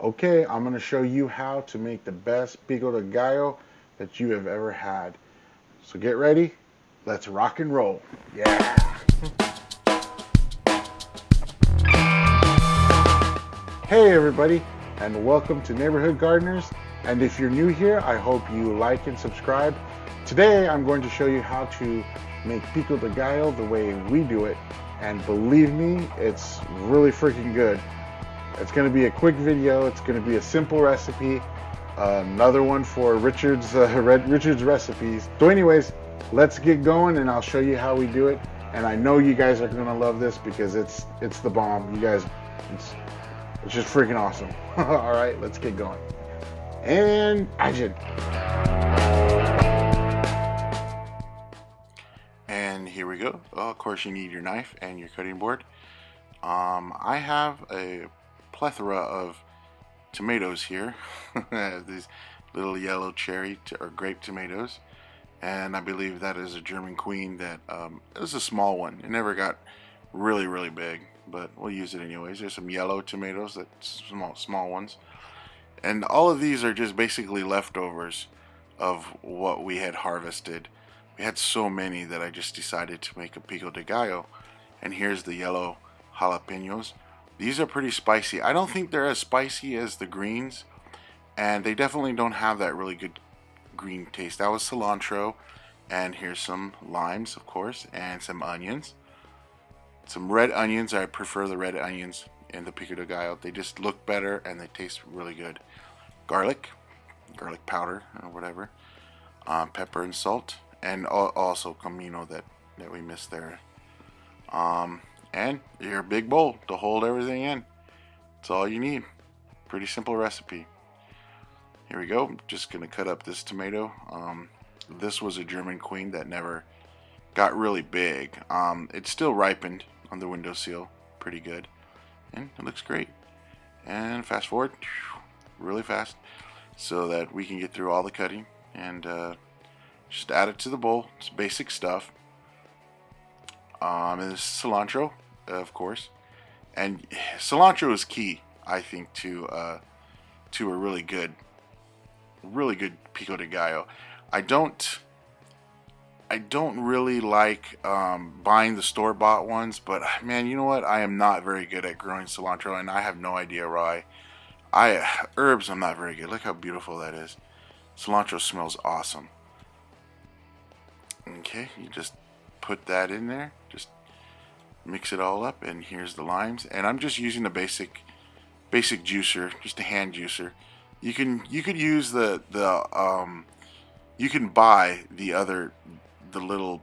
Okay, I'm going to show you how to make the best Pico de Gallo that you have ever had. So get ready, let's rock and roll. Yeah! Hey everybody, and welcome to Neighborhood Gardeners. And if you're new here, I hope you like and subscribe. Today I'm going to show you how to make Pico de Gallo the way we do it. And believe me, it's really freaking good. It's going to be a quick video. It's going to be a simple recipe. Another one for Richard's recipes. So anyways, let's get going and I'll show you how we do it. And I know you guys are going to love this because it's the bomb. You guys, it's just freaking awesome. All right, let's get going. And action. And here we go. Of course, you need your knife and your cutting board. I have a plethora of tomatoes here. These little yellow cherry or grape tomatoes, and I believe that is a German Queen that is a small one. It never got really big, but we'll use it anyways. There's some yellow tomatoes, that's small ones, and all of these are just basically leftovers of what we had harvested. We had so many that I just decided to make a pico de gallo. And here's the yellow jalapenos. These are pretty spicy. I don't think they're as spicy as the greens, and they definitely don't have that really good green taste. That was cilantro, and here's some limes, of course, and some onions. Some red onions. I prefer the red onions in the pico de gallo. They just look better and they taste really good. Garlic powder or whatever. Pepper and salt, and also comino that we missed there. And your big bowl to hold everything in. That's all you need. Pretty simple recipe. Here we go. Just gonna cut up this tomato. This was a German Queen that never got really big. It's still ripened on the windowsill, pretty good, and it looks great. And fast forward, really fast, so that we can get through all the cutting and just add it to the bowl. It's basic stuff. And this is cilantro, of course, and cilantro is key, I think, to a really good pico de gallo. I don't really like buying the store-bought ones, but man, you know what? I am not very good at growing cilantro, and I have no idea why. Herbs, I'm not very good. Look how beautiful that is. Cilantro smells awesome. Okay, you just put that in there. Just mix it all up, and here's the limes. And I'm just using the basic juicer, just a hand juicer. You could use the you can buy the little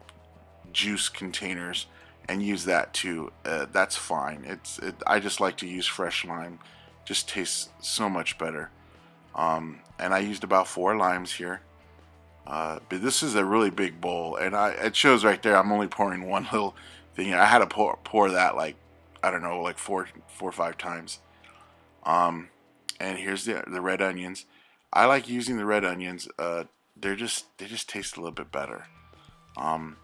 juice containers and use that too. That's fine. I just like to use fresh lime. Just tastes so much better. And I used about 4 limes here. But this is a really big bowl, and it shows right there. I'm only pouring one little thing. I had to pour that like, I don't know, like four or 5 times. And here's the red onions. I like using the red onions. They just taste a little bit better. And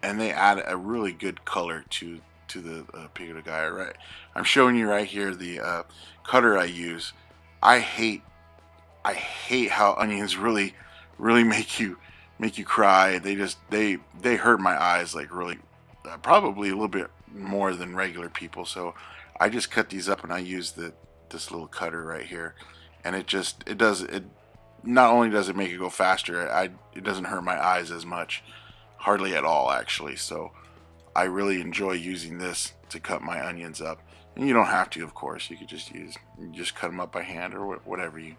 they add a really good color to the pico de gallo. Right, I'm showing you right here the cutter I use. I hate how onions really make you cry. They hurt my eyes, like really, probably a little bit more than regular people. So I just cut these up and I use this little cutter right here, and it not only does it make it go faster, it doesn't hurt my eyes as much, hardly at all actually. So I really enjoy using this to cut my onions up. And you don't have to, of course. You could just cut them up by hand or whatever you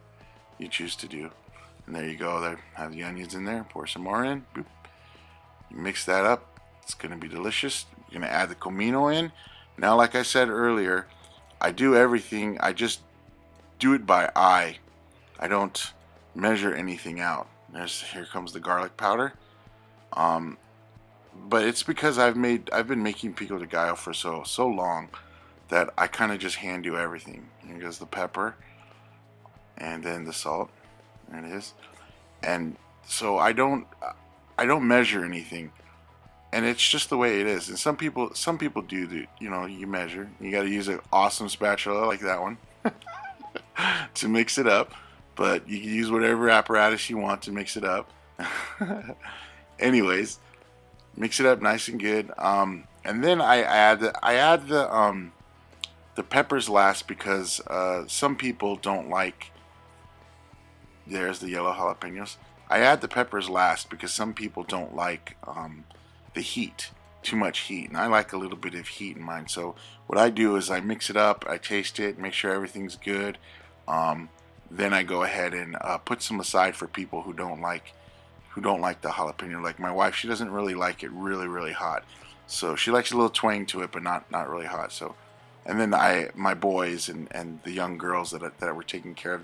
choose to do. And there you go. There, have the onions in there. Pour some more in. Boop. You mix that up. It's going to be delicious. You're going to add the comino in. Now, like I said earlier, I do everything. I just do it by eye. I don't measure anything out. Here comes the garlic powder. But it's because I've been making pico de gallo for so long that I kind of just hand do everything. Here goes the pepper, and then the salt. There it is. And so I don't measure anything, and it's just the way it is. And some people do, you measure. You got to use an awesome spatula like that one. to mix it up, but you can use whatever apparatus you want to mix it up. Anyways, mix it up nice and good. And then I add the peppers last because some people don't like. There's the yellow jalapenos. I add the peppers last because some people don't like the heat, too much heat, and I like a little bit of heat in mine. So what I do is I mix it up, I taste it, make sure everything's good. Then I go ahead and put some aside for people who don't like the jalapeno. Like my wife, she doesn't really like it really hot, so she likes a little twang to it, but not really hot. So, and then my boys and the young girls that we're taking care of,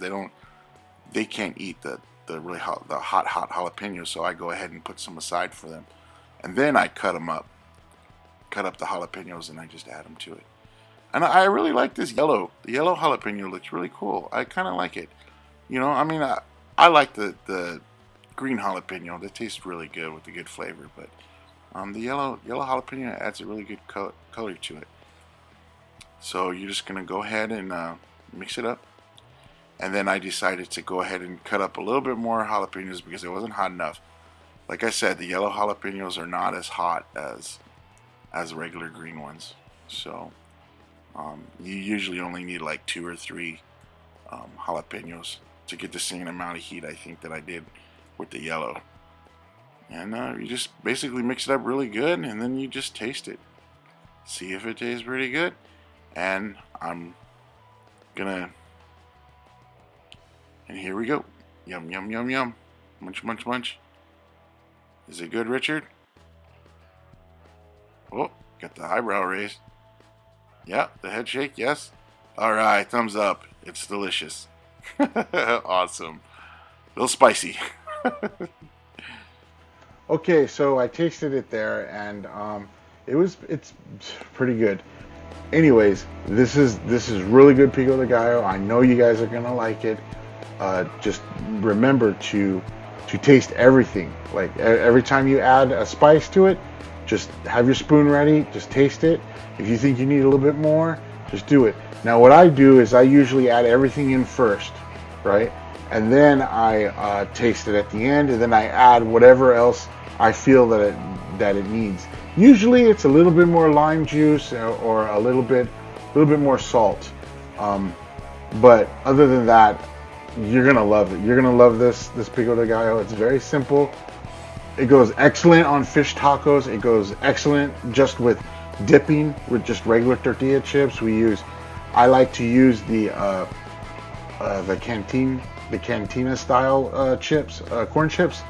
they can't eat the hot jalapenos, so I go ahead and put some aside for them, and then I cut up the jalapenos, and I just add them to it. And I really like this the yellow jalapeno looks really cool. I kind of like it, I mean, I like the green jalapeno. That tastes really good with a good flavor, but the yellow jalapeno adds a really good color to it. So you're just gonna go ahead and mix it up. And then I decided to go ahead and cut up a little bit more jalapenos because it wasn't hot enough. Like I said, the yellow jalapenos are not as hot as regular green ones. So you usually only need like 2 or 3 jalapenos to get the same amount of heat I think that I did with the yellow. And you just basically mix it up really good, and then you just taste it. See if it tastes pretty good. And I'm gonna... And here we go. Yum, yum, yum, yum. Munch, munch, munch. Is it good, Richard? Oh, got the eyebrow raised. Yeah, the head shake, yes. Alright, thumbs up. It's delicious. Awesome. A little spicy. Okay, so I tasted it there, and it's pretty good. Anyways, this is really good Pico De Gallo. I know you guys are gonna like it. Just remember to taste everything. Like every time you add a spice to it, just have your spoon ready, just taste it. If you think you need a little bit more, just do it. Now what I do is I usually add everything in first, right? And then I taste it at the end, and then I add whatever else I feel that it needs. Usually it's a little bit more lime juice or a little bit more salt. But other than that, you're gonna love it. You're gonna love this Pico De Gallo. It's very simple. It goes excellent on fish tacos. It goes excellent just with dipping with just regular tortilla chips. I like to use the cantina style chips, corn chips.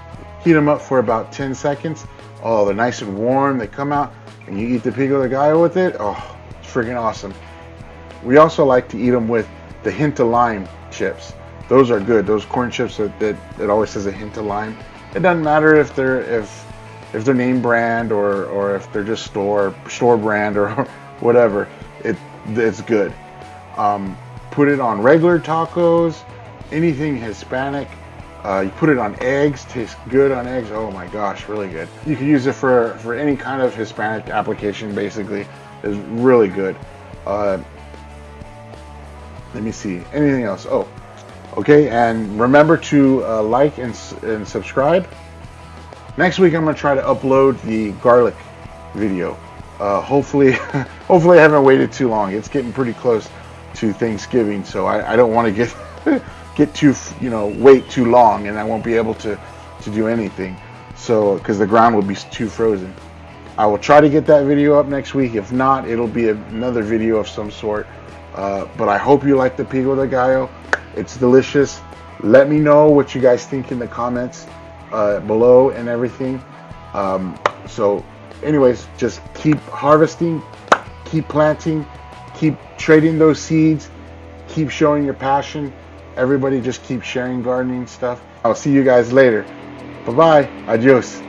Heat them up for about 10 seconds. Oh, they're nice and warm. They come out, and you eat the Pico De Gallo with it. Oh, it's freaking awesome. We also like to eat them with the hint of lime chips. Those are good. Those corn chips that always says a hint of lime. It doesn't matter if they're name brand or if they're just store brand or whatever. It's good. Put it on regular tacos, anything Hispanic. You put it on eggs. Tastes good on eggs. Oh my gosh, really good. You can use it for any kind of Hispanic application. Basically, it's really good. Let me see. Anything else? Oh. Okay, and remember to like and subscribe. Next week I'm going to try to upload the garlic video. Hopefully I haven't waited too long. It's getting pretty close to Thanksgiving, so I don't want to get too wait too long, and I won't be able to do anything. So because the ground will be too frozen. I will try to get that video up next week. If not, it'll be another video of some sort. But I hope you like the Pico De Gallo. It's delicious. Let me know what you guys think in the comments below and everything. So anyways, just keep harvesting, keep planting, keep trading those seeds, keep showing your passion. Everybody just keep sharing gardening stuff. I'll see you guys later. Bye-bye. Adios.